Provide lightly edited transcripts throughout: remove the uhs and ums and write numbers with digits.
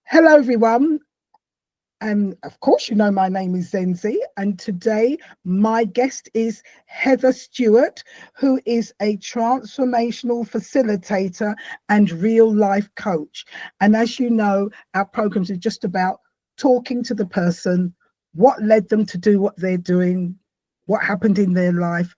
Hello, everyone. And of course, you know my name is Zenzi. And today, my guest is Heather Stewart, who is a transformational facilitator and real life coach. And as you know, our programs are just about talking to the person, what led them to do what they're doing, what happened in their life,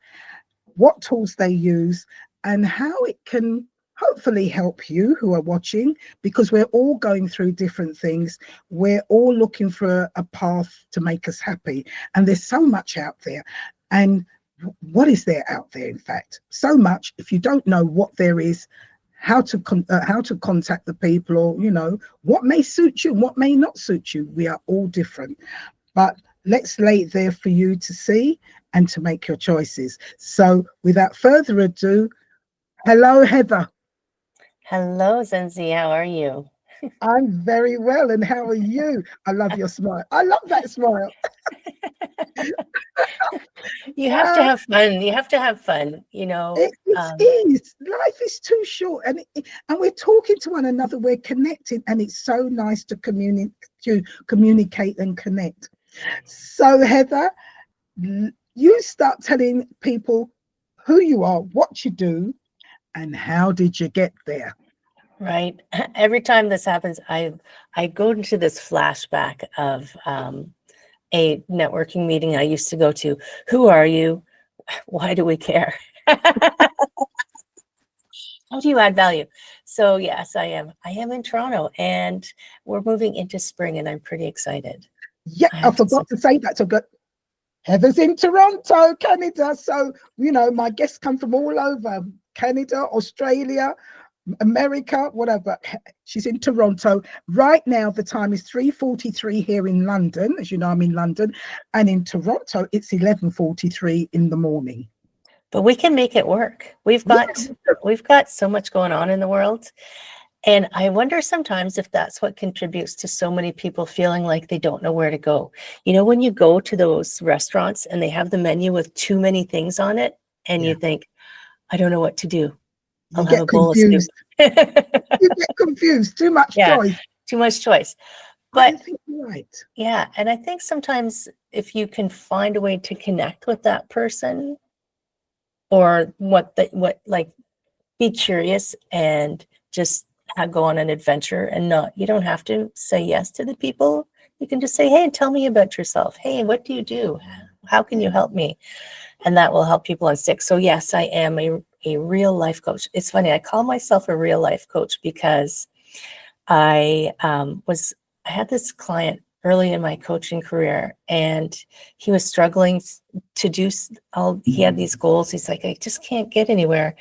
what tools they use, and how it can hopefully help you who are watching, because we're all going through different things. We're all looking for a path to make us happy. And there's so much out there. And what is there out there, in fact? So much. If you don't know what there is, how to contact the people, or what may suit you and what may not suit you. We are all different. But let's lay it there for you to see and to make your choices. So without further ado, hello, Heather. Hello, Zenzi. How are you? I'm very well. And how are you? I love your smile. I love that smile. You have to Uh, have fun. You have to have fun, you know. it is. Life is too short. And we're talking to one another. We're connected. And it's so nice to communicate and connect. So, Heather, you start telling people who you are, what you do, and how did you get there? Right. Every time this happens, I go into this flashback of a networking meeting I used to go to. Who are you? Why do we care? How do you add value? So yes, I am. I am in Toronto, and we're moving into spring, and I'm pretty excited. Yeah, I I have to say. forgot to say that. So good. Heather's in Toronto, Canada. So, my guests come from all over Canada, Australia, America, whatever. She's in Toronto. Right now, the time is 3:43 here in London. As you know, I'm in London. And in Toronto, it's 11:43 in the morning. But we can make it work. We've got so much going on in the world. And I wonder sometimes if that's what contributes to so many people feeling like they don't know where to go. You know, when you go to those restaurants and they have the menu with too many things on it, and Yeah. you think, I don't know what to do. You I'll have get a bowl of soup. confused. You get confused. Too much Yeah, choice. too much choice. I But think you're right. yeah, and I think sometimes if you can find a way to connect with that person, or like be curious and just go on an adventure, and you don't have to say yes to the people. You can just say, hey, tell me about yourself. Hey, what do you do? How can you help me? And that will help people unstick. So yes, I am a real life coach. It's funny, I call myself a real life coach because I had this client early in my coaching career, and he was struggling to do all. He had these goals. He's like, I just can't get anywhere.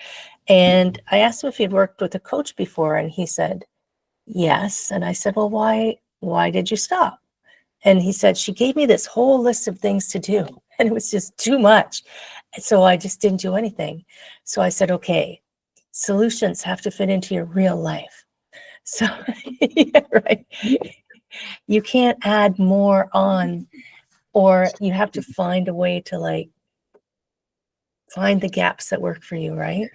And I asked him if he'd worked with a coach before, and he said yes. And I said, well, why did you stop? And he said, she gave me this whole list of things to do, and it was just too much. And so I just didn't do anything. So I said, okay, solutions have to fit into your real life. So, yeah, right. You can't add more on, or you have to find a way to find the gaps that work for you, right?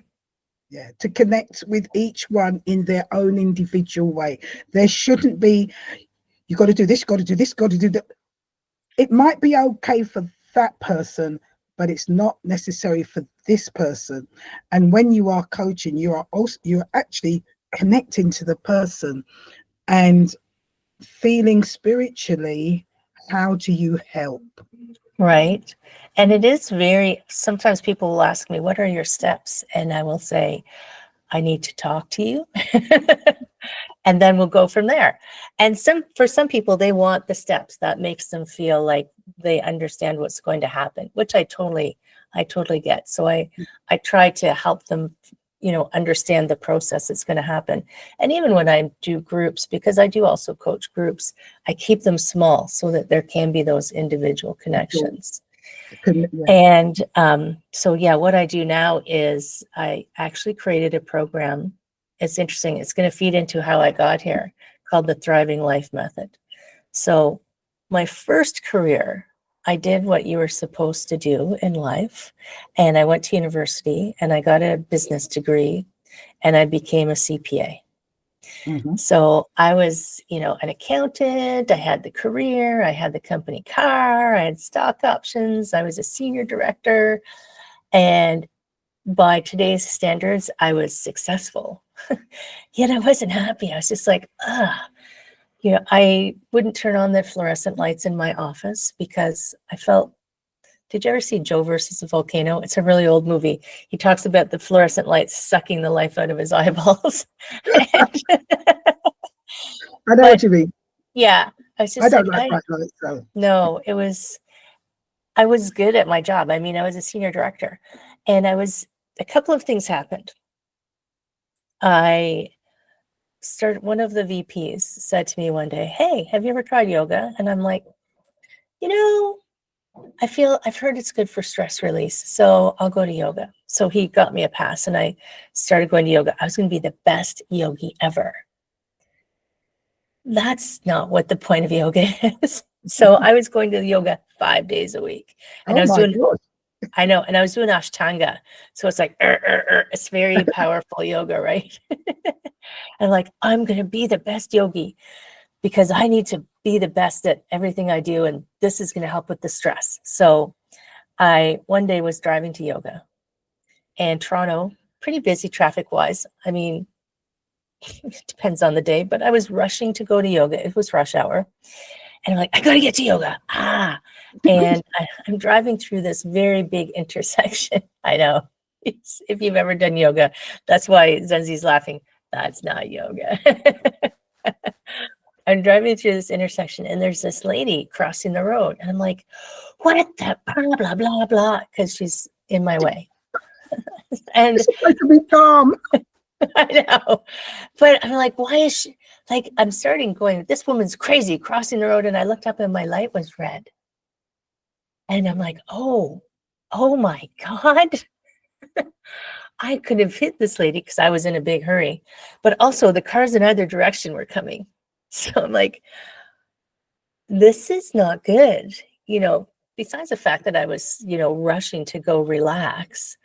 Yeah, to connect with each one in their own individual way. There shouldn't be, you got to do this, you got to do this, got to do that. It might be okay for that person, but it's not necessary for this person. And when you are coaching, you're actually connecting to the person and feeling spiritually, how do you help? Right. And it is sometimes people will ask me, what are your steps? And I will say, I need to talk to you. And then we'll go from there. And for some people, they want the steps that makes them feel like they understand what's going to happen, which I totally get. So I try to help them, understand the process that's going to happen. And even when I do groups, because I do also coach groups, I keep them small so that there can be those individual connections. And so, yeah, what I do now is I actually created a program. It's interesting. It's going to feed into how I got here, called the Thriving Life Method. So my first career, I did what you were supposed to do in life. And I went to university and I got a business degree and I became a CPA. Mhm. So I was, an accountant. I had the career, I had the company car, I had stock options, I was a senior director. And by today's standards, I was successful. Yet I wasn't happy. I was just like, I wouldn't turn on the fluorescent lights in my office because I felt. Did you ever see Joe versus the Volcano? It's a really old movie. He talks about the fluorescent lights sucking the life out of his eyeballs. I know But what you mean. yeah, I was I just don't like, like bright lights, so. no, I was good at my job. I mean, I was a senior director, and a couple of things happened. One of the VPs said to me one day, "Hey, have you ever tried yoga?" And I'm like, you know, I've heard it's good for stress release, so I'll go to yoga. So he got me a pass and I started going to yoga. I was going to be the best yogi ever. That's not what the point of yoga is. So I was going to yoga 5 days a week, and Oh my God. I know, and I was doing Ashtanga. So it's like, it's very powerful yoga, right? And like, I'm going to be the best yogi because I need to be the best at everything I do. And this is going to help with the stress. So I one day was driving to yoga, and Toronto, pretty busy traffic wise. I mean, it depends on the day, but I was rushing to go to yoga. It was rush hour. And I'm like, I got to get to yoga. And I'm driving through this very big intersection. I know. If you've ever done yoga, that's why Zenzi's laughing. That's not yoga. I'm driving through this intersection and there's this lady crossing the road. And I'm like, what the blah, blah, blah, blah, because she's in my way. And It's supposed to be calm. I know, but I'm like, why is she like, I'm starting going, this woman's crazy crossing the road. And I looked up and my light was red. And I'm like, oh my God. I could have hit this lady because I was in a big hurry. But also the cars in either direction were coming. So I'm like, this is not good. Besides the fact that I was, rushing to go relax,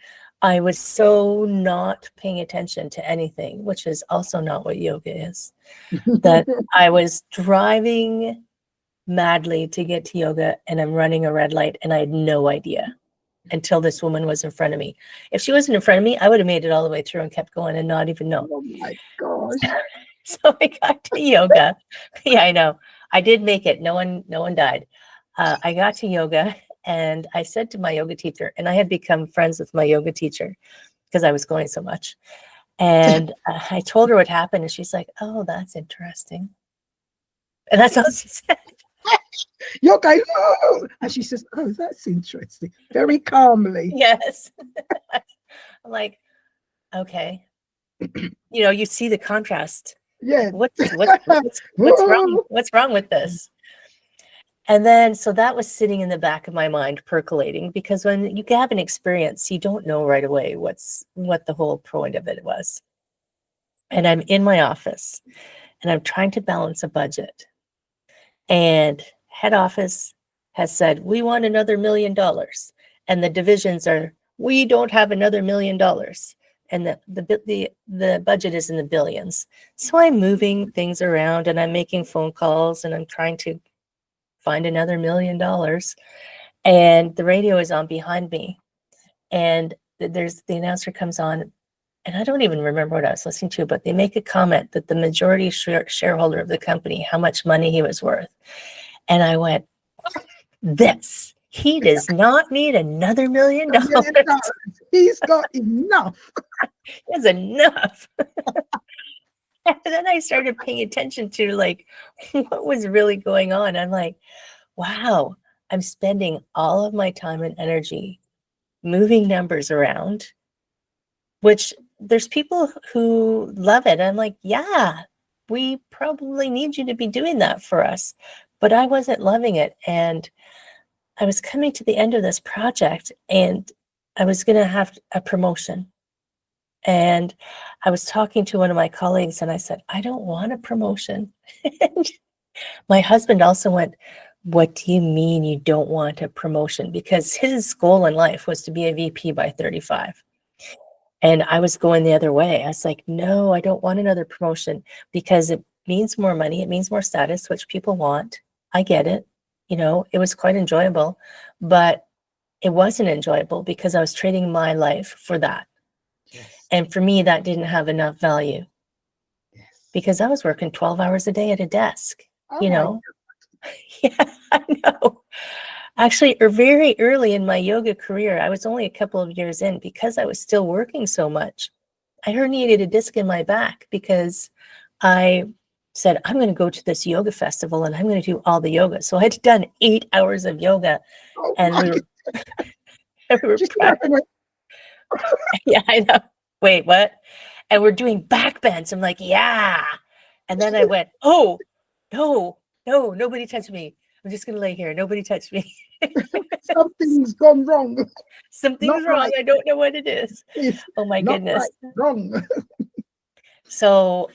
I was so not paying attention to anything, which is also not what yoga is. That I was driving madly to get to yoga and I'm running a red light and I had no idea until this woman was in front of me. If she wasn't in front of me, I would have made it all the way through and kept going and not even know. Oh my gosh. So I got to yoga. Yeah, I know. I did make it. No one died. I got to yoga and I said to my yoga teacher, and I had become friends with my yoga teacher because I was going so much. And I told her what happened and she's like, oh, that's interesting. And that's all she said. You're going, oh, and she says, oh, that's interesting. Very calmly. Yes. I'm like, okay. You see the contrast. Yeah. What's wrong? What's wrong with this? And then, so that was sitting in the back of my mind, percolating, because when you have an experience, you don't know right away what the whole point of it was. And I'm in my office and I'm trying to balance a budget. And head office has said, we want another $1 million. And the divisions are, we don't have another $1 million. And the budget is in the billions. So I'm moving things around and I'm making phone calls and I'm trying to find another $1 million. And the radio is on behind me. And the announcer comes on, and I don't even remember what I was listening to, but they make a comment that the majority shareholder of the company, how much money he was worth. And I went, he does not need another $1 million. He's got enough. He has enough. And then I started paying attention to like what was really going on. I'm like, wow, I'm spending all of my time and energy moving numbers around, which there's people who love it. I'm like, yeah, we probably need you to be doing that for us. But I wasn't loving it. And I was coming to the end of this project and I was going to have a promotion. And I was talking to one of my colleagues and I said, I don't want a promotion. My husband also went, what do you mean you don't want a promotion? Because his goal in life was to be a VP by 35. And I was going the other way. I was like, no, I don't want another promotion because it means more money. It means more status, which people want. I get it. You know, it was quite enjoyable, but it wasn't enjoyable because I was trading my life for that. Yes. And for me, that didn't have enough value Yes. because I was working 12 hours a day at a desk, Oh you my know? Yeah, I know. Actually, very early in my yoga career, I was only a couple of years in because I was still working so much. I herniated a disc in my back because I said, I'm going to go to this yoga festival and I'm going to do all the yoga. So I had done 8 hours of yoga Oh and my. we were Just imagine it. yeah, I know. Wait, what? And we're doing back bends. I'm like, yeah. And then I went, oh, no, no, nobody touch me. I'm just going to lay here. Nobody touch me. Something's gone wrong. Not Something's wrong. right. I don't know what it is. It's Oh my not goodness. right. Wrong. So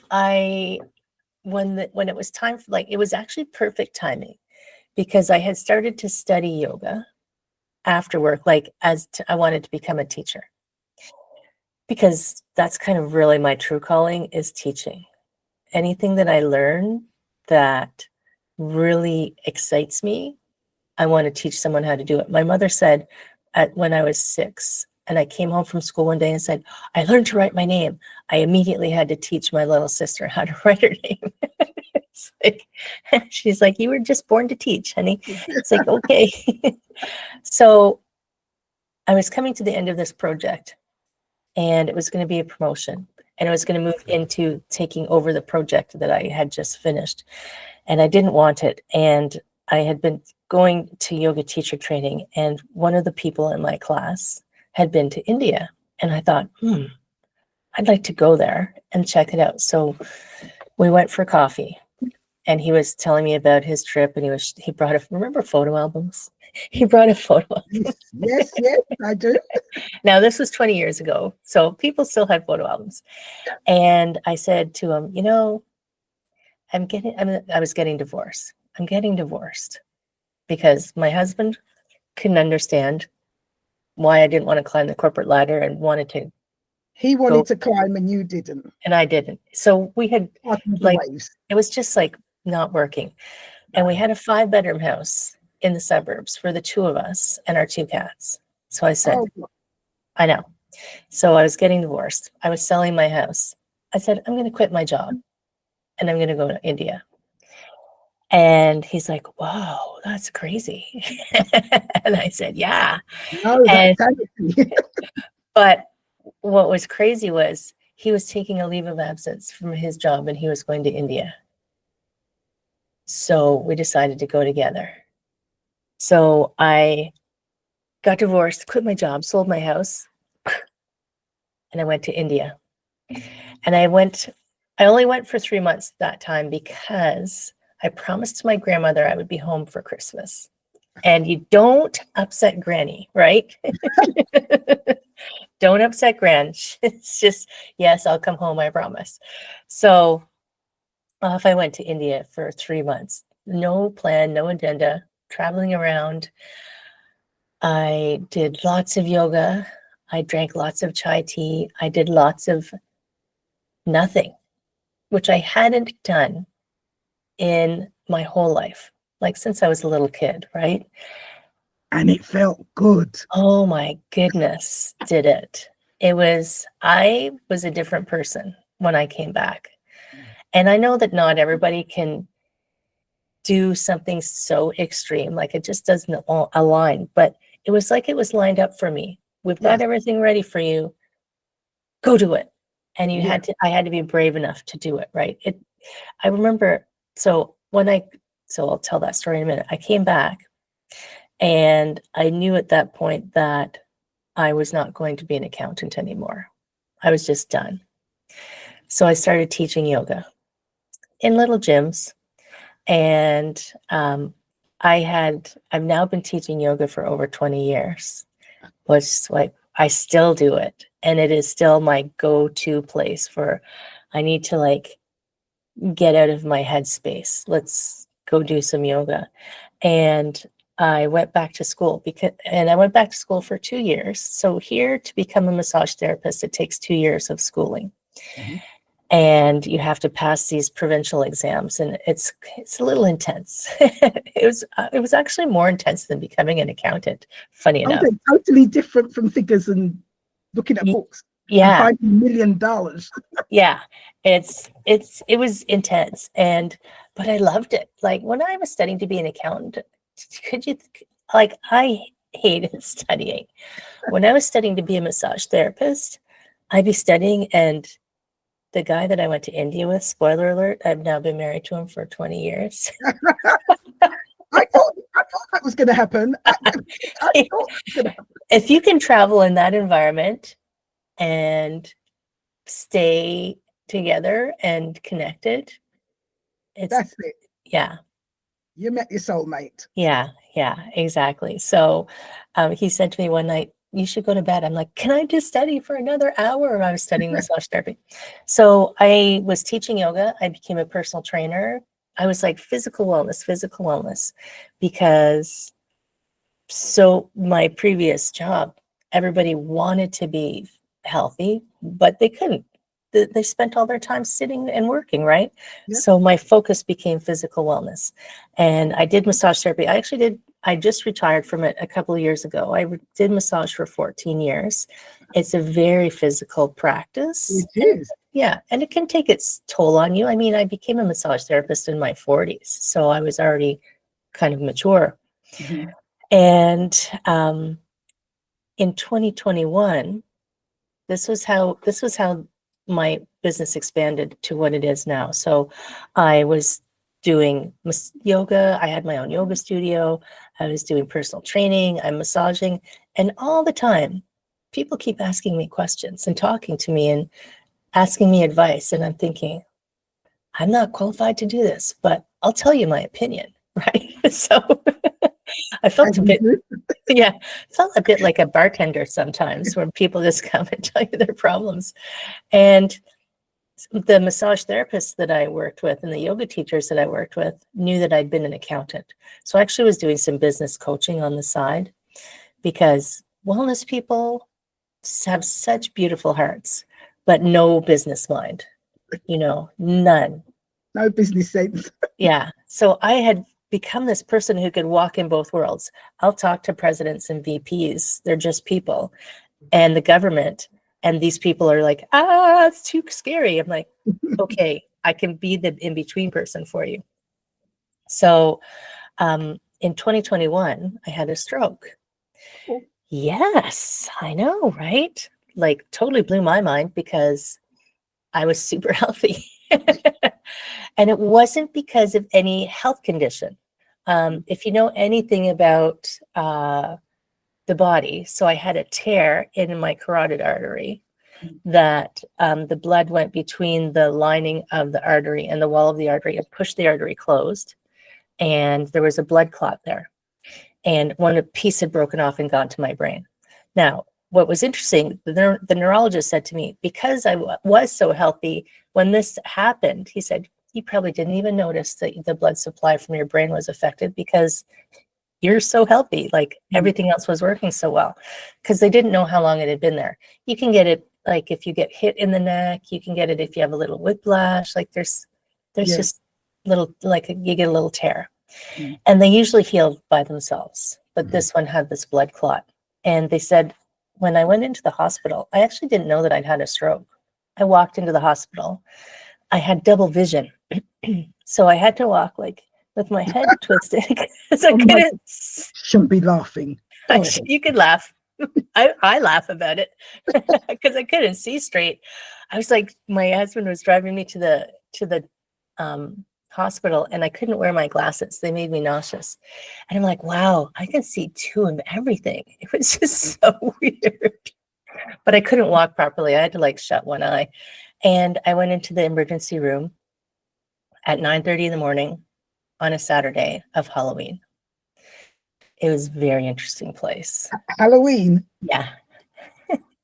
when it was time for, like, it was actually perfect timing because I had started to study yoga after work, like I wanted to become a teacher because that's kind of really my true calling is teaching. Anything that I learn that really excites me, I want to teach someone how to do it. My mother said when I was 6 and I came home from school one day and said, I learned to write my name. I immediately had to teach my little sister how to write her name. It's like, she's like, you were just born to teach, honey. It's like, okay. So I was coming to the end of this project and it was going to be a promotion and it was going to move into taking over the project that I had just finished. And I didn't want it. And I had been going to yoga teacher training and one of the people in my class had been to India. And I thought, I'd like to go there and check it out. So we went for coffee and he was telling me about his trip and he brought remember photo albums? He brought a photo album. Yes, yes, I do. Now, this was 20 years ago, so people still had photo albums. And I said to him, you know, I was getting divorced. I'm getting divorced because my husband couldn't understand why I didn't want to climb the corporate ladder and wanted to He go, wanted to climb and you didn't. and I didn't. So we had Parting the like, waves. it was just like not working. And we had a 5-bedroom house in the suburbs for the 2 of us and our 2 cats. So I said, Oh, I know. So I was getting divorced. I was selling my house. I said, I'm going to quit my job and I'm going to go to India. And he's like, wow, that's crazy. And I said, yeah. no, And, that's sanity. but what was crazy was he was taking a leave of absence from his job and he was going to India. So we decided to go together. So I got divorced, quit my job, sold my house, and I went to India. And I only went for 3 months that time because I promised my grandmother I would be home for Christmas. And you don't upset Granny, right? Don't upset Gran. It's just, yes, I'll come home, I promise. So off I went to India for 3 months. No plan, no agenda, traveling around. I did lots of yoga. I drank lots of chai tea. I did lots of nothing, which I hadn't done in my whole life, like since I was a little kid, right? And it felt good. Oh my goodness, did it. I was a different person when I came back. And I know that not everybody can do something so extreme, like it just doesn't align, but it was like it was lined up for me. We've got Yes. everything ready for you. Go do it. And Yeah. I had to be brave enough to do it, right? I remember, so I'll tell that story in a minute. I came back and I knew at that point that I was not going to be an accountant anymore. I was just done. So I started teaching yoga in little gyms. And I've now been teaching yoga for over 20 years, which like I still do it. And it is still my go-to place for, I need to like get out of my headspace. Let's go do some yoga. And I went back to school and I went back to school for 2 years. So here, to become a massage therapist, it takes 2 years of schooling. Mhm. And you have to pass these provincial exams, and it's a little intense. It was actually more intense than becoming an accountant, funny Oh, enough. they're totally different from figures and looking at Y- books and Yeah, finding $1 million. yeah. It was intense, but I loved it. Like when I was studying to be an accountant, could you like I hated studying. When I was studying to be a massage therapist, I'd be studying, and the guy that I went to India with, spoiler alert, I've now been married to him for 20 years. I thought that was going to happen. I thought that was going to happen. If you can travel in that environment and stay together and connected, it's, That's it. yeah, You met your soulmate. yeah, yeah, exactly. So he said to me one night, you should go to bed. I'm like, can I just study for another hour? I was studying massage therapy. So I was teaching yoga. I became a personal trainer. I was like physical wellness, because so my previous job, everybody wanted to be healthy, but they couldn't. They spent all their time sitting and working, right? Yeah. So my focus became physical wellness. And I did massage therapy. I just retired from it a couple of years ago. Did massage for 14 years. It's a very physical practice. It is. Yeah, and it can take its toll on you. I mean, I became a massage therapist in my 40s, so I was already kind of mature. Mhm. And in 2021, this was how my business expanded to what it is now. So I was doing yoga. I had my own yoga studio. I was doing personal training. I'm massaging, and all the time, people keep asking me questions and talking to me and asking me advice, and I'm thinking, I'm not qualified to do this, but I'll tell you my opinion, right? So I felt As a you bit, do. yeah, felt a bit like a bartender sometimes when people just come and tell you their problems. And the massage therapists that I worked with and the yoga teachers that I worked with knew that I'd been an accountant. So I actually was doing some business coaching on the side, because wellness people have such beautiful hearts, but no business mind, none. No business sense. Yeah. So I had become this person who could walk in both worlds. I'll talk to presidents and VPs. They're just people, and the government. And these people are like, it's too scary. I'm like, okay, I can be the in-between person for you. So in 2021, I had a stroke. Oh, Yes, I know, right? Like totally blew my mind, because I was super healthy. And it wasn't because of any health condition. If you know anything about the body, so I had a tear in my carotid artery that the blood went between the lining of the artery and the wall of the artery and pushed the artery closed. And there was a blood clot there. And one piece had broken off and gone to my brain. Now, what was interesting, the neurologist said to me, because I was so healthy, when this happened, he said, you probably didn't even notice that the blood supply from your brain was affected, because you're so healthy, like everything else was working so well, because they didn't know how long it had been there. You can get it like if you get hit in the neck, you can get it if you have a little whiplash, like there's yeah. just little, like you get a little tear. Mm. And they usually heal by themselves, but Mhm. this one had this blood clot. And they said, when I went into the hospital, I actually didn't know that I'd had a stroke. I walked into the hospital, I had double vision. So I had to walk like with my head twisted, because I Oh my, couldn't. shouldn't be laughing. Go ahead. You could laugh. I laugh about it, because I couldn't see straight. I was like, my husband was driving me to the hospital, and I couldn't wear my glasses. They made me nauseous. And I'm like, wow, I can see two of everything. It was just so weird. But I couldn't walk properly. I had to like shut one eye. And I went into the emergency room at 9:30 in the morning on a Saturday of Halloween. It was a very interesting place. Halloween. Yeah.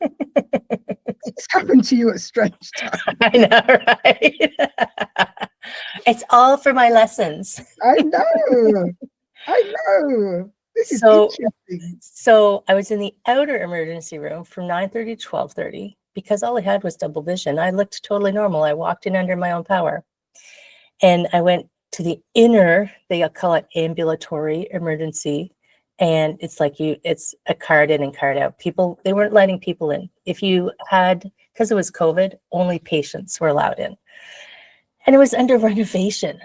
It's happened to you at strange times. I know, right? It's all for my lessons. I know. I know. This is So, interesting. so I was in the outer emergency room from 9:30 to 12:30 because all I had was double vision. I looked totally normal. I walked in under my own power. And I went to the inner, they call it ambulatory emergency. And it's like it's a card in and card out. People, they weren't letting people in. If you had, because it was COVID, only patients were allowed in. And it was under renovation.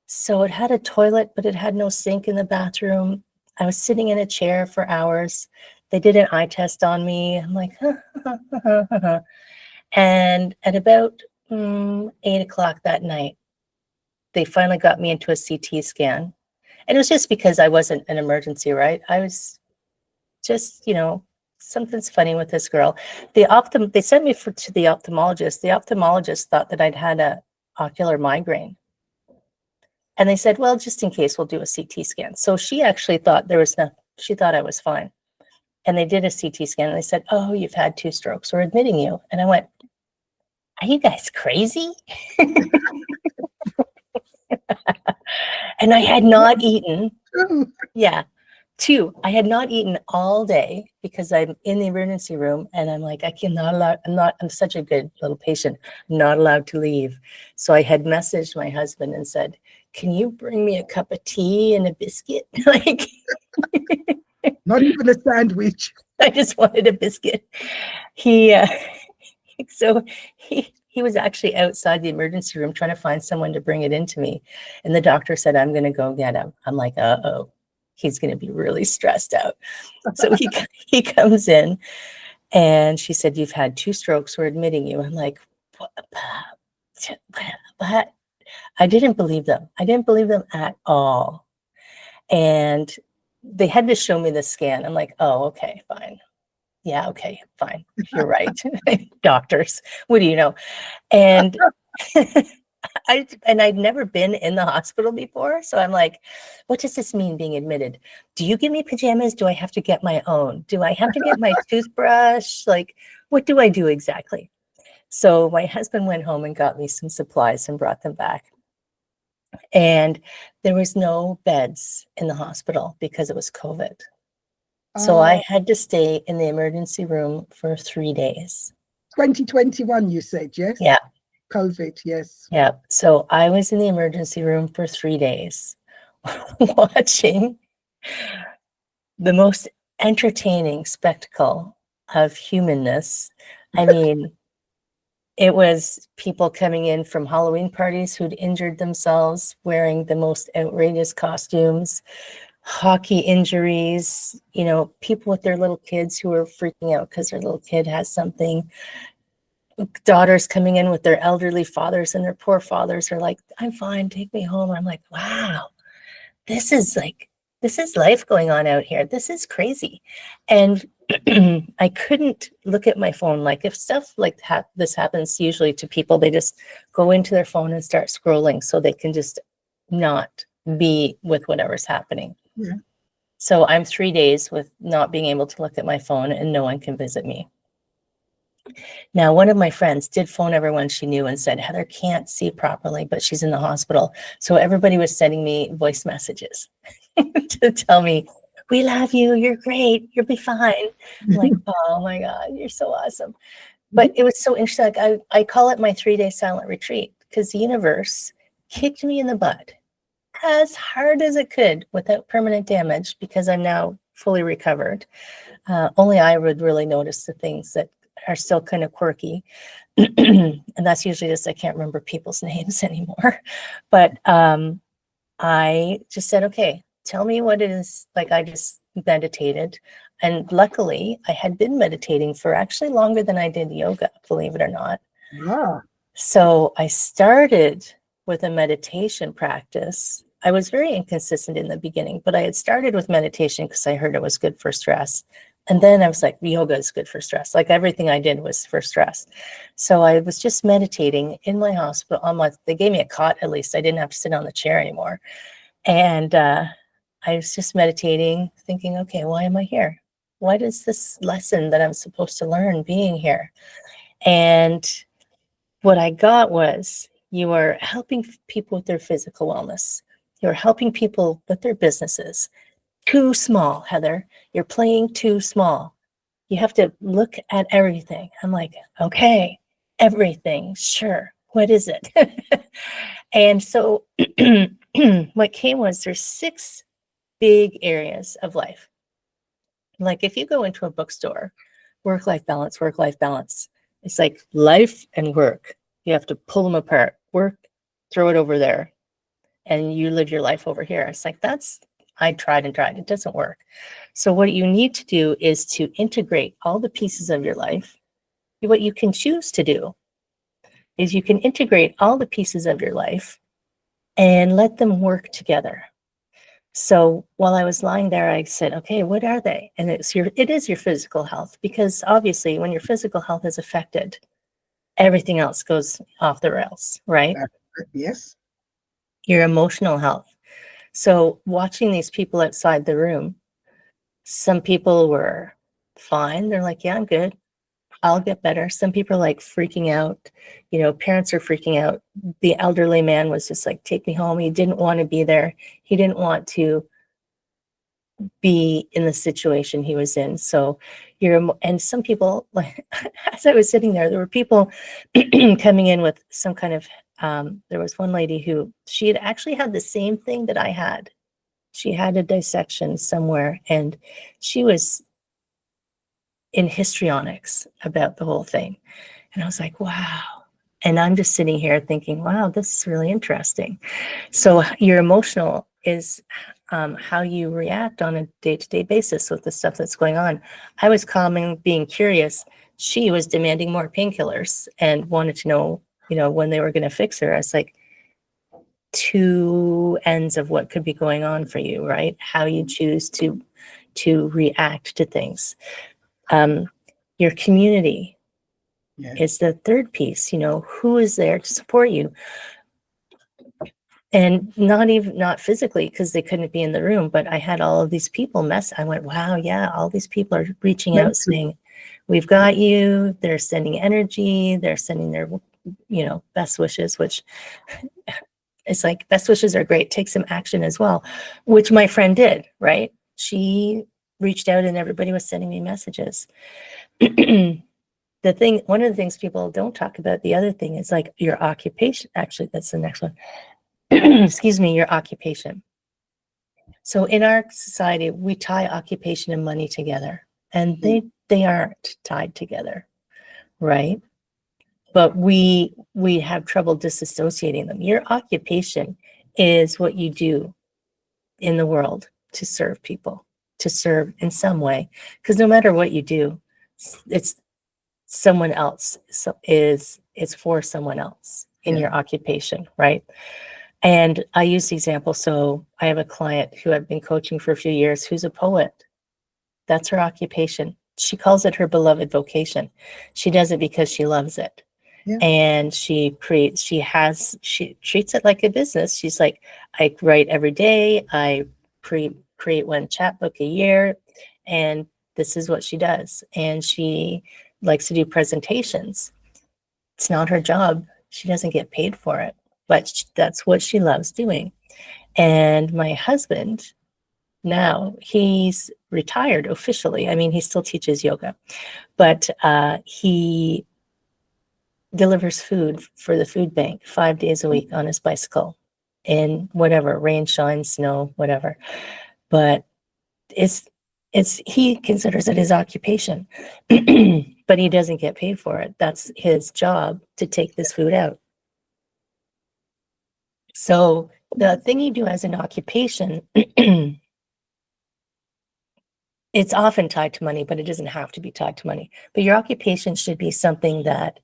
So it had a toilet, but it had no sink in the bathroom. I was sitting in a chair for hours. They did an eye test on me. I'm like, and at about 8 o'clock that night, they finally got me into a CT scan. And it was just because I wasn't an emergency, right? I was just, something's funny with this girl. They sent me to the ophthalmologist. The ophthalmologist thought that I'd had a ocular migraine. And they said, well, just in case, we'll do a CT scan. So she actually thought there was nothing. She thought I was fine. And they did a CT scan and they said, oh, you've had 2 strokes. We're admitting you. And I went, are you guys crazy? And I had not eaten. Yeah. 2, I had not eaten all day because I'm in the emergency room and I'm like, I cannot allow, I'm such a good little patient, I'm not allowed to leave. So I had messaged my husband and said, can you bring me a cup of tea and a biscuit? Like, Not even a sandwich. I just wanted a biscuit. He, so he was actually outside the emergency room trying to find someone to bring it into me. And the doctor said, I'm going to go get him. I'm like, uh-oh, he's going to be really stressed out. So he comes in and she said, you've had 2 strokes. We're admitting you. I'm like, what? I didn't believe them. I didn't believe them at all. And they had to show me the scan. I'm like, oh, okay, fine. Yeah, okay, fine. You're right. Doctors, what do you know? And I'd never been in the hospital before. So I'm like, what does this mean being admitted? Do you give me pajamas? Do I have to get my own? Do I have to get my toothbrush? Like, what do I do exactly? So my husband went home and got me some supplies and brought them back. And there was no beds in the hospital because it was COVID. So I had to stay in the emergency room for 3 days. 2021, you said, yes? Yeah. COVID, yes. Yeah. So I was in the emergency room for 3 days watching the most entertaining spectacle of humanness. I mean, it was people coming in from Halloween parties who'd injured themselves wearing the most outrageous costumes, hockey injuries, people with their little kids who are freaking out because their little kid has something, daughters coming in with their elderly fathers and their poor fathers are like, I'm fine, take me home. I'm like, wow, this is life going on out here. This is crazy. And I couldn't look at my phone. Like if stuff like this happens usually to people, they just go into their phone and start scrolling so they can just not be with whatever's happening. Yeah. So I'm 3 days with not being able to look at my phone and no one can visit me. Now, one of my friends did phone everyone she knew and said, Heather can't see properly, but she's in the hospital. So everybody was sending me voice messages to tell me, we love you, you're great, you'll be fine. I'm like, oh my God, you're so awesome. But it was so interesting. Like I call it my 3-day silent retreat because the universe kicked me in the butt as hard as it could without permanent damage because I'm now fully recovered. Only I would really notice the things that are still kind of quirky. And that's usually just I can't remember people's names anymore. But I just said, okay, tell me what it is. Like I just meditated. And luckily, I had been meditating for actually longer than I did yoga, believe it or not. Yeah. So I started with a meditation practice. I was very inconsistent in the beginning, but I had started with meditation because I heard it was good for stress. And then I was like, yoga is good for stress. Like everything I did was for stress. So I was just meditating in my hospital. They gave me a cot at least. I didn't have to sit on the chair anymore. And I was just meditating, thinking, okay, why am I here? What is this lesson that I'm supposed to learn being here? And what I got was you are helping people with their physical wellness. You're helping people with their businesses. too small, Heather. You're playing too small. You have to look at everything. I'm like, okay, everything, sure. What is it? And so what came was there's 6 big areas of life. Like if you go into a bookstore, work-life balance, work-life balance. It's like life and work. You have to pull them apart. Work, throw it over there, and you live your life over here. It's like, I tried and tried. It doesn't work. So what you need to do is to integrate all the pieces of your life. What you can choose to do is you can integrate all the pieces of your life and let them work together. So while I was lying there, I said, okay, what are they? And it is your physical health, because obviously when your physical health is affected, everything else goes off the rails, right? Yes. Your emotional health. So watching these people outside the room, some people were fine. They're like, yeah, I'm good. I'll get better. Some people are like freaking out. Parents are freaking out. The elderly man was just like, take me home. He didn't want to be there. He didn't want to be in the situation he was in. So and some people, like, as I was sitting there were people coming in with some kind of, there was one lady who, she had actually had the same thing that I had. She had a dissection somewhere, and she was in histrionics about the whole thing. And I was like, wow. And I'm just sitting here thinking, wow, this is really interesting. So your emotional is how you react on a day-to-day basis with the stuff that's going on. I was calming, being curious. She was demanding more painkillers and wanted to know, when they were going to fix her. I was like, 2 ends of what could be going on for you, right? How you choose to react to things. Your community is the third piece. Who is there to support you? And not physically, because they couldn't be in the room, but I had all of these people I went, wow, yeah, all these people are reaching out saying, we've got you. They're sending energy. They're sending their, best wishes, which it's like, best wishes are great. Take some action as well, which my friend did, right? She reached out and everybody was sending me messages. One of the things people don't talk about, the other thing is like your occupation. Actually, that's the next one. Excuse me, your occupation. So in our society, we tie occupation and money together, and they aren't tied together, right? But we have trouble disassociating them. Your occupation is what you do in the world to serve people, to serve in some way, because no matter what you do, it's someone else. So it's for someone else in your occupation, right? And I use the example. So I have a client who I've been coaching for a few years who's a poet. That's her occupation. She calls it her beloved vocation. She does it because she loves it. Yeah. And she treats it like a business. She's like, I write every day. I create one chapbook a year. And this is what she does. And she likes to do presentations. It's not her job. She doesn't get paid for it. But that's what she loves doing. And my husband, now he's retired officially. I mean, he still teaches yoga, but he delivers food for the food bank 5 days a week on his bicycle in whatever, rain, shine, snow, whatever. But he considers it his occupation, but he doesn't get paid for it. That's his job, to take this food out. So the thing you do as an occupation, it's often tied to money, but it doesn't have to be tied to money. But your occupation should be something that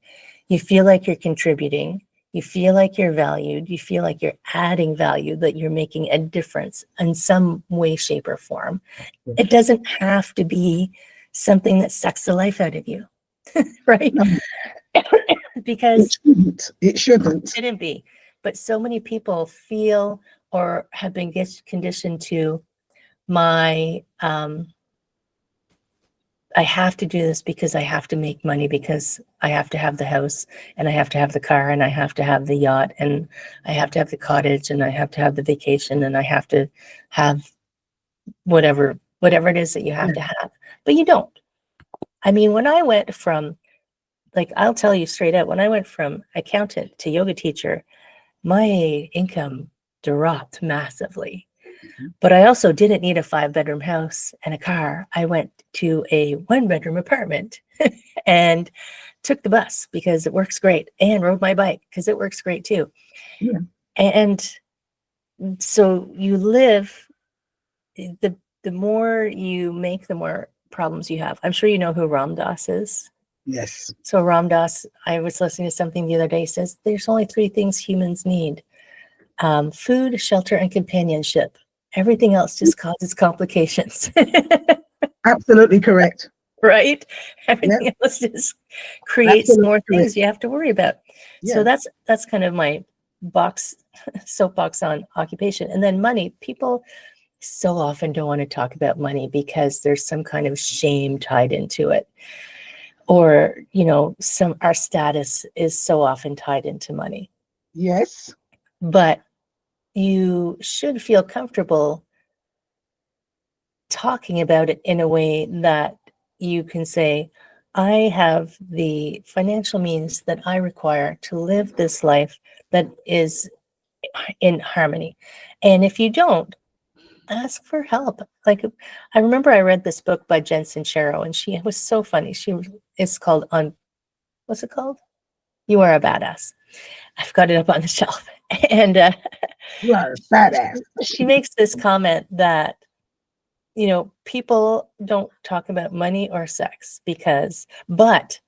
you feel like you're contributing, you feel like you're valued, you feel like you're adding value, that you're making a difference in some way, shape, or form. It doesn't have to be something that sucks the life out of you, right? No. Because it shouldn't be. But so many people feel or have been conditioned to I have to do this because I have to make money, because I have to have the house, and I have to have the car, and I have to have the yacht, and I have to have the cottage, and I have to have the vacation, and I have to have whatever it is that you have to have, but you don't. I mean, when I went from, like, I'll tell you straight up, when I went from accountant to yoga teacher, my income dropped massively. But I also didn't need a 5-bedroom house and a car. I went to a 1-bedroom apartment and took the bus because it works great, and rode my bike because it works great too. Yeah. And so you live, the more you make, the more problems you have. I'm sure you know who Ram Dass is. Yes. So Ram Dass, I was listening to something the other day, says there's only 3 things humans need: food, shelter, and companionship. Everything else just causes complications. Absolutely correct. Right? Yep. Everything else just creates Absolutely more things correct. you have to worry about. Yeah. So that's kind of my soapbox on occupation. And then money. People so often don't want to talk about money because there's some kind of shame tied into it. Or, our status is so often tied into money. Yes. But you should feel comfortable talking about it in a way that you can say, I have the financial means that I require to live this life that is in harmony. And if you don't, ask for help. Like, I remember I read this book by Jen Sincero, and she was so funny. It's called what's it called? You Are a Badass. I've got it up on the shelf. And You are a badass. she makes this comment that, people don't talk about money or sex but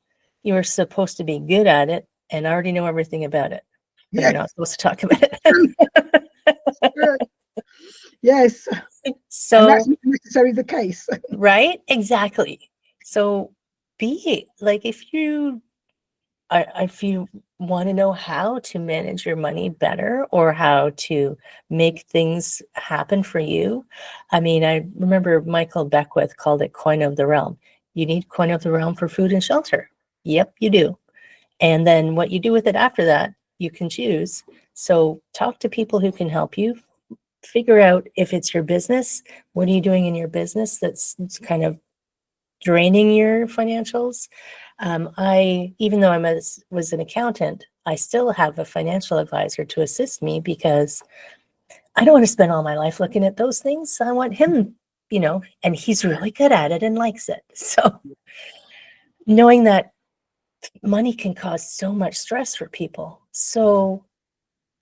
you're supposed to be good at it and already know everything about it. But you're Yes. not supposed to talk about it. Yes. And So, that's not necessarily the case. right? Exactly. So be like, if you want to know how to manage your money better or how to make things happen for you. I mean, I remember Michael Beckwith called it coin of the realm. You need coin of the realm for food and shelter. Yep, you do. And then what you do with it after that, you can choose. So talk to people who can help you. Figure out if it's your business. What are you doing in your business that's kind of draining your financials? Even though was an accountant, I still have a financial advisor to assist me because I don't want to spend all my life looking at those things. I want him, and he's really good at it and likes it. So knowing that money can cause so much stress for people. So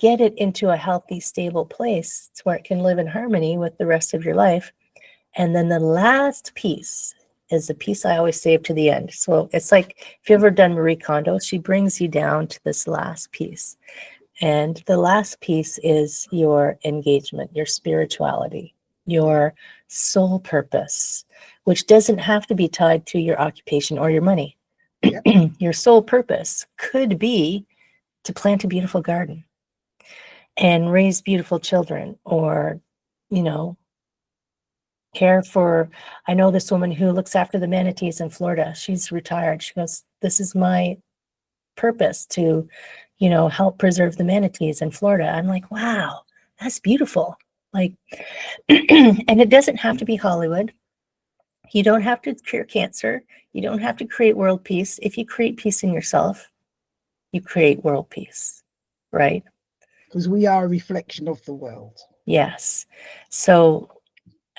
get it into a healthy, stable place where it can live in harmony with the rest of your life. And then the last piece is the piece I always save to the end. So it's like, if you've ever done Marie Kondo, she brings you down to this last piece. And the last piece is your engagement, your spirituality, your soul purpose, which doesn't have to be tied to your occupation or your money. Yep. Your soul purpose could be to plant a beautiful garden and raise beautiful children, or, care for, I know this woman who looks after the manatees in Florida. She's retired. She goes, this is my purpose to, help preserve the manatees in Florida. I'm like, wow, that's beautiful. Like, and it doesn't have to be Hollywood. You don't have to cure cancer. You don't have to create world peace. If you create peace in yourself, you create world peace, right? Because we are a reflection of the world. Yes. So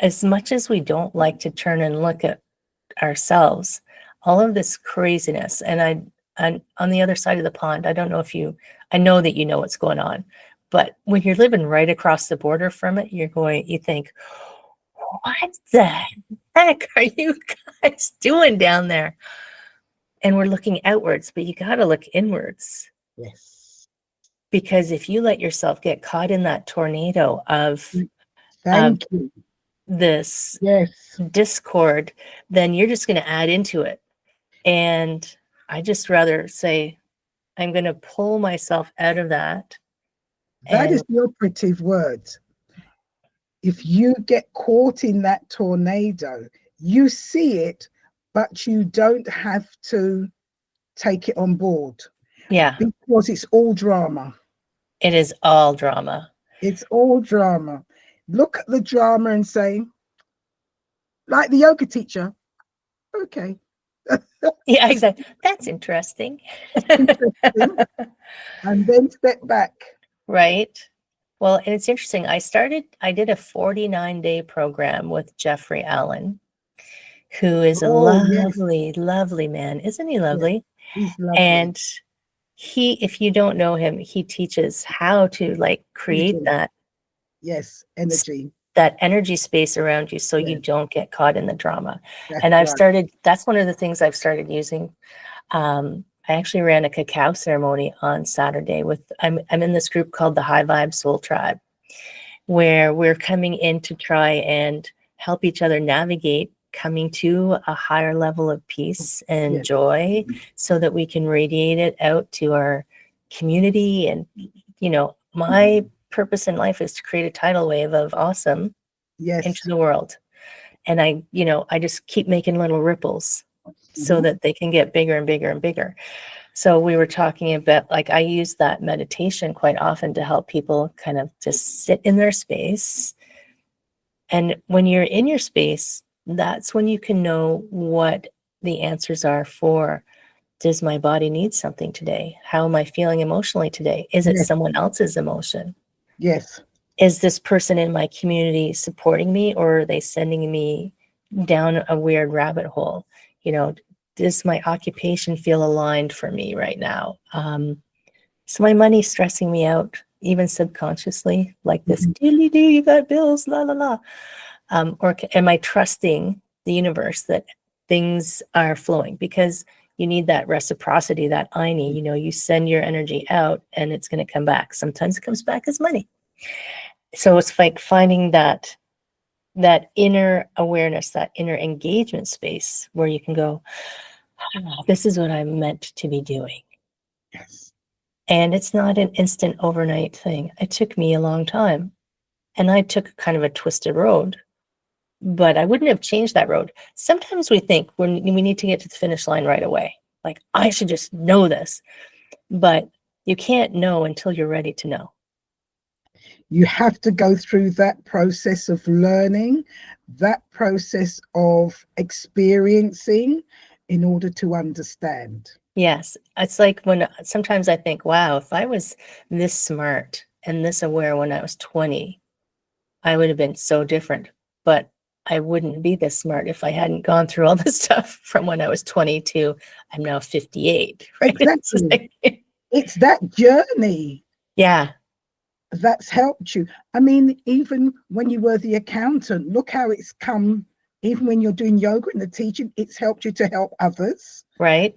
as much as we don't like to turn and look at ourselves, all of this craziness, and on the other side of the pond, I don't know I know that you know what's going on, but when you're living right across the border from it, you think, what the heck are you guys doing down there? And we're looking outwards, but you got to look inwards. Yes. Because if you let yourself get caught in that tornado of Thank you. this Yes. discord, then you're just going to add into it. And I just rather say, I'm going to pull myself out of that. That is the operative word. If you get caught in that tornado, you see it, but you don't have to take it on board. Yeah. Because it's all drama. It is all drama. It's all drama. Look at the drama and say, like the yoga teacher. Okay. Yeah, exactly. That's interesting. Interesting. And then step back. Right. Well, and it's interesting. I did a 49-day program with Jeffrey Allen, who is a Oh, yes. lovely, lovely man. Isn't he Yes. lovely? He's lovely. And if you don't know him, he teaches how to like create Energy. that Yes. Energy. energy space around you so you Yeah. don't get caught in the drama. That's And right. that's one of the things I've started using. I actually ran a cacao ceremony on Saturday I'm in this group called the High Vibe Soul Tribe, where we're coming in to try and help each other navigate coming to a higher level of peace and Yes. joy so that we can radiate it out to our community. And, my purpose in life is to create a tidal wave of awesome into Yes. the world. And I just keep making little ripples so Mhm. that they can get bigger and bigger and bigger. So we were talking about, like, I use that meditation quite often to help people kind of just sit in their space. And when you're in your space, that's when you can know what the answers are for. Does my body need something today? How am I feeling emotionally today? Is it Yes. someone else's emotion? Yes. Is this person in my community supporting me, or are they sending me down a weird rabbit hole? Does my occupation feel aligned for me right now? So my money's stressing me out, even subconsciously, like this, Mhm. doodly doo, you got bills, la la la. Or am I trusting the universe that things are flowing? Because you need that reciprocity, that I need, you send your energy out and it's going to come back. Sometimes it comes back as money. So it's like finding that inner awareness, that inner engagement space where you can go, "Ah, this is what I'm meant to be doing." Yes. And it's not an instant overnight thing. It took me a long time. And I took kind of a twisted road, but I wouldn't have changed that road. Sometimes we think we need to get to the finish line right away. Like, I should just know this. But you can't know until you're ready to know. You have to go through that process of learning, that process of experiencing in order to understand. Yes. It's like when sometimes I think, wow, if I was this smart and this aware when I was 20, I would have been so different. But I wouldn't be this smart if I hadn't gone through all this stuff from when I was 20 to I'm now 58, right? It's Exactly. like, It's that journey yeah, that's helped you. I mean, even when you were the accountant, look how it's come. Even when you're doing yoga and the teaching, it's helped you to help others. right.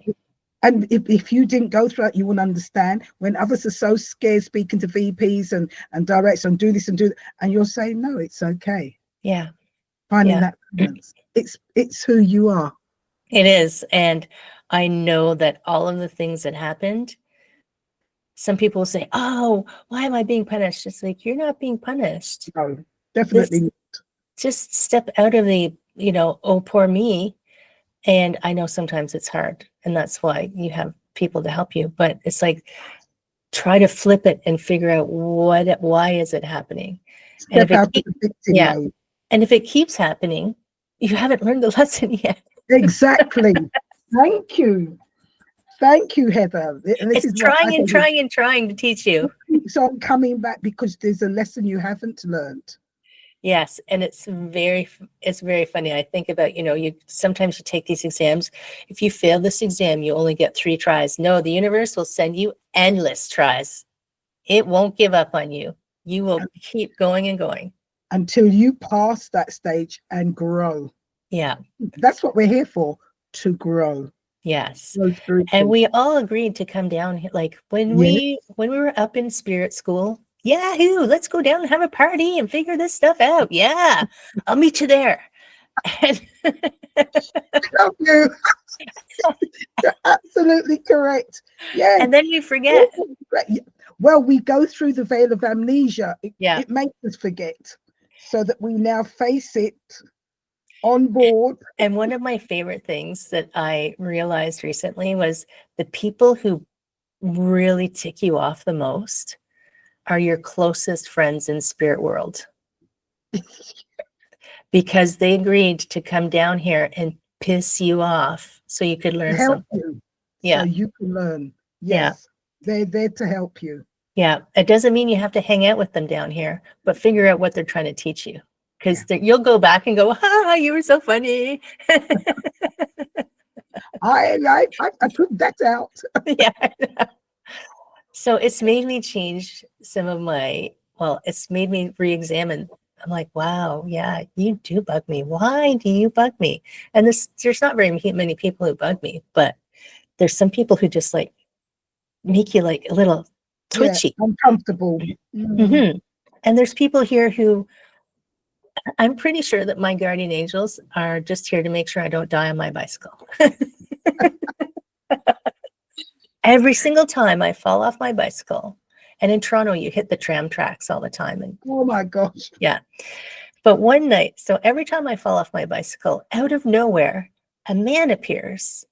And if you didn't go through it, you wouldn't understand. When others are so scared speaking to VPs and directors and do this and do that, and you're saying, no, it's okay. Yeah, Finding yeah, that balance. It's who you are. it is. And I know that all of the things that happened, some people will say, oh, why am I being punished? It's like, you're not being punished. No, This definitely. just step out of the, oh, poor me. And I know sometimes it's hard. And that's why you have people to help you. But it's like, try to flip it and figure out why is it happening. And if Step it out of the victim yeah, mode. and if it keeps happening, you haven't learned the lesson yet. Exactly. Thank you. Thank you, Heather. And this It's is what I trying and said. trying and trying to teach you. Keeps on coming back because there's a lesson you haven't learned. Yes, and it's very funny. I think about, you sometimes you take these exams. If you fail this exam, you only get 3 tries. No, the universe will send you endless tries. It won't give up on you. You will keep going and going. Until you pass that stage and grow. Yeah. That's what we're here for, to grow. Yes. Grow And spiritually. we all agreed to come down like when Yes. we were up in spirit school. Yahoo, let's go down and have a party and figure this stuff out. Yeah. I'll meet you there. And Love you. You're absolutely correct. Yes. and then you forget. Well, we go through the veil of amnesia. Yeah. It makes us forget so that we now face it on board. And one of my favorite things that I realized recently was the people who really tick you off the most are your closest friends in spirit world. because they agreed to come down here and piss you off so you could learn Help something. you so Yeah. you can learn. Yeah. Yes, they're there to help you. Yeah. It doesn't mean you have to hang out with them down here, but figure out what they're trying to teach you. Because you'll go back and go, ha, you were so funny. I took that out. Yeah. So it's made me change some of my, well, it's made me re-examine. I'm like, wow, yeah, you do bug me. Why do you bug me? And there's not very many people who bug me, but there's some people who just like make you like a little Yeah, twitchy. uncomfortable. Mm-hmm. And there's people here who I'm pretty sure that my guardian angels are just here to make sure I don't die on my bicycle. Every single time I fall off my bicycle, and in Toronto, you hit the tram tracks all the time. And Oh my gosh. yeah. But one night, so every time I fall off my bicycle, out of nowhere, a man appears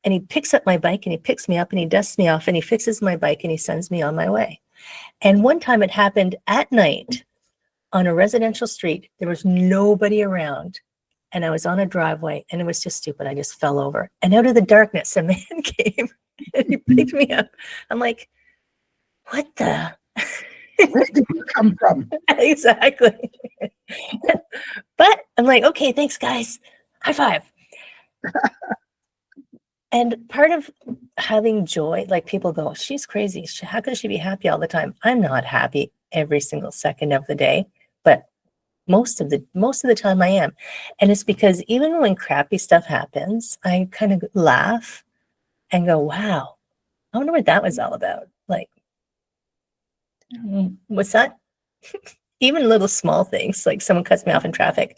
and he picks up my bike and he picks me up and he dusts me off and he fixes my bike and he sends me on my way. And one time it happened at night on a residential street. There was nobody around. And I was on a driveway and it was just stupid. I just fell over. And out of the darkness, a man came and he picked me up. I'm like, what the? Where did you come from? Exactly. But I'm like, okay, thanks, guys. High five. And part of having joy, like people go, she's crazy. How can she be happy all the time? I'm not happy every single second of the day, but most of the time I am. And it's because even when crappy stuff happens, I kind of laugh and go, wow, I wonder what that was all about. Like, what's that? Even little small things, like someone cuts me off in traffic.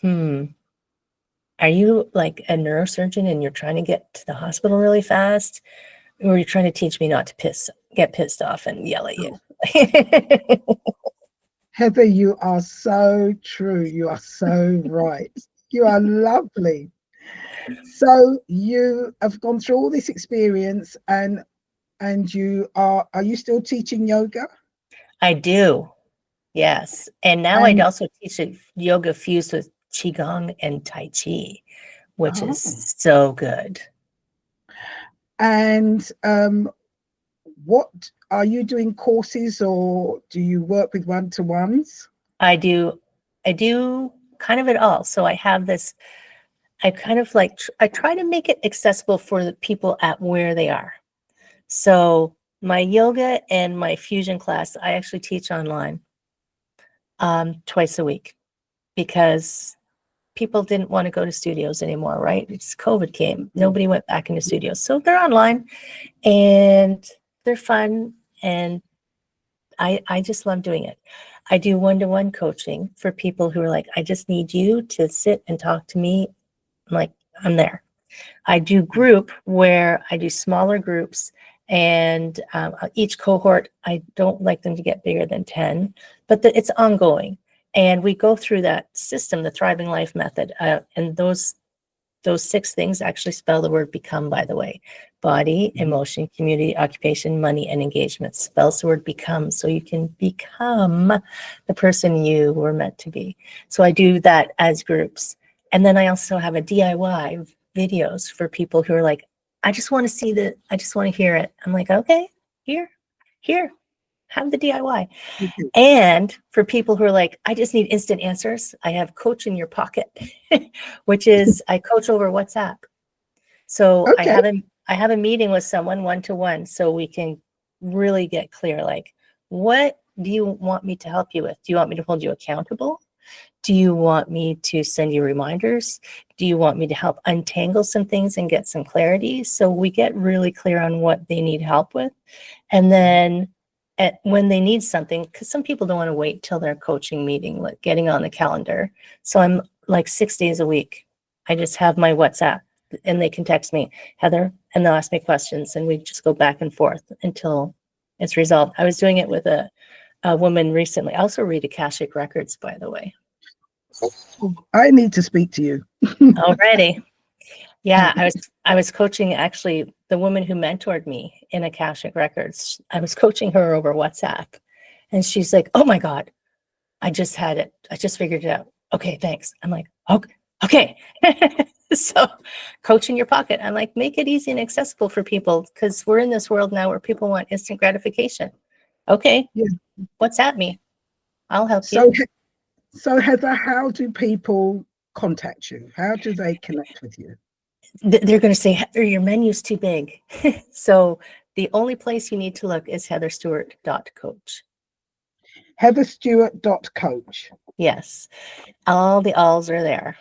Are you like a neurosurgeon and you're trying to get to the hospital really fast? Or you're trying to teach me not to get pissed off and yell at you? Heather, you are so true. You are so right. You are lovely. So you have gone through all this experience and are you still teaching yoga? I do. Yes. And now I'd And also teach yoga fused with Qigong and Tai Chi, which is oh, so good. and what are you doing courses or do you work with one-to-ones? I do kind of it all. So I have this, I kind of like, I try to make it accessible for the people at where they are. So my yoga and my fusion class, I actually teach online twice a week because people didn't want to go to studios anymore, right? It's COVID came. Nobody went back into studios. So they're online and they're fun. And I just love doing it. I do one-to-one coaching for people who are like, I just need you to sit and talk to me. I'm like, I'm there. I do group where I do smaller groups and each cohort, I don't like them to get bigger than 10, but it's ongoing. And we go through that system, the Thriving Life method. And those 6 things actually spell the word become, by the way. Body, emotion, community, occupation, money, and engagement spells the word become, so you can become the person you were meant to be. So I do that as groups. And then I also have a DIY videos for people who are like, I just want to I just want to hear it. I'm like, okay, here, have the DIY. And for people who are like, I just need instant answers, I have Coach in Your Pocket, which is I coach over WhatsApp. So Okay. I have a meeting with someone one-to-one so we can really get clear, like, what do you want me to help you with? Do you want me to hold you accountable? Do you want me to send you reminders? Do you want me to help untangle some things and get some clarity? So we get really clear on what they need help with. And then when they need something, because some people don't want to wait till their coaching meeting, like getting on the calendar. So I'm like 6 days a week. I just have my WhatsApp and they can text me, Heather, and they'll ask me questions and we just go back and forth until it's resolved. I was doing it with a woman recently. I also read Akashic Records, by the way. I need to speak to you. Already. Yeah, I was coaching actually the woman who mentored me in Akashic Records. I was coaching her over WhatsApp. And she's like, oh my God, I just had it. I just figured it out. okay, thanks. I'm like, okay. So coach in your pocket. I'm like, make it easy and accessible for people, because we're in this world now where people want instant gratification. Okay, Yeah. what's at me? I'll help So, you. so Heather, how do people contact you? How do they connect with you? They're going to say, Heather, your menu's too big. So the only place you need to look is heatherstewart.coach. heatherstewart.coach. Yes, all the alls are there.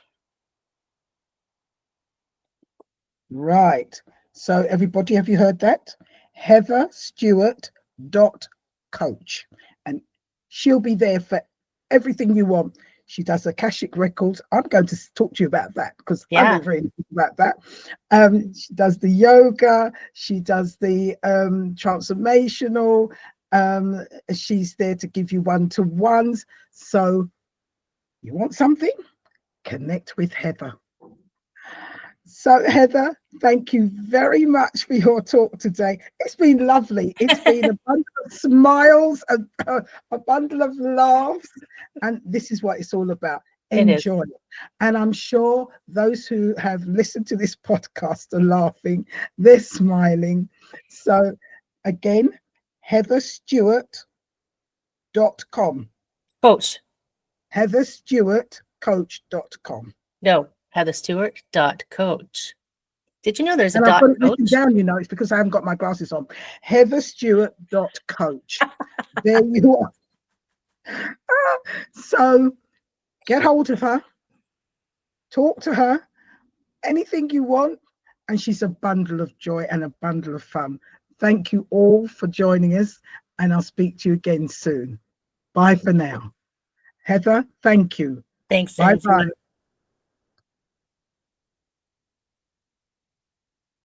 Right. So everybody, have you heard that? heatherstewart.coach. And she'll be there for everything you want. She does Akashic records. I'm going to talk to you about that because I Yeah. don't really think about that. She does the yoga. She does the transformational. She's there to give you one-to-ones. So you want something? Connect with Heather. So, Heather, thank you very much for your talk today. It's been lovely. It's been a bundle of smiles, a bundle of laughs, and this is what it's all about. It is. Enjoy. And I'm sure those who have listened to this podcast are laughing, they're smiling. So, again, heatherstewart.com. Coach. heatherstewartcoach.com. No, heatherstewart.coach. Did you know there's a And I've dot got it written coach? down, it's because I haven't got my glasses on. heatherstewart.coach. There you are. So get hold of her, talk to her, anything you want. And she's a bundle of joy and a bundle of fun. Thank you all for joining us. And I'll speak to you again soon. Bye for now. Heather, thank you. Thanks, Bye Zenzi. bye.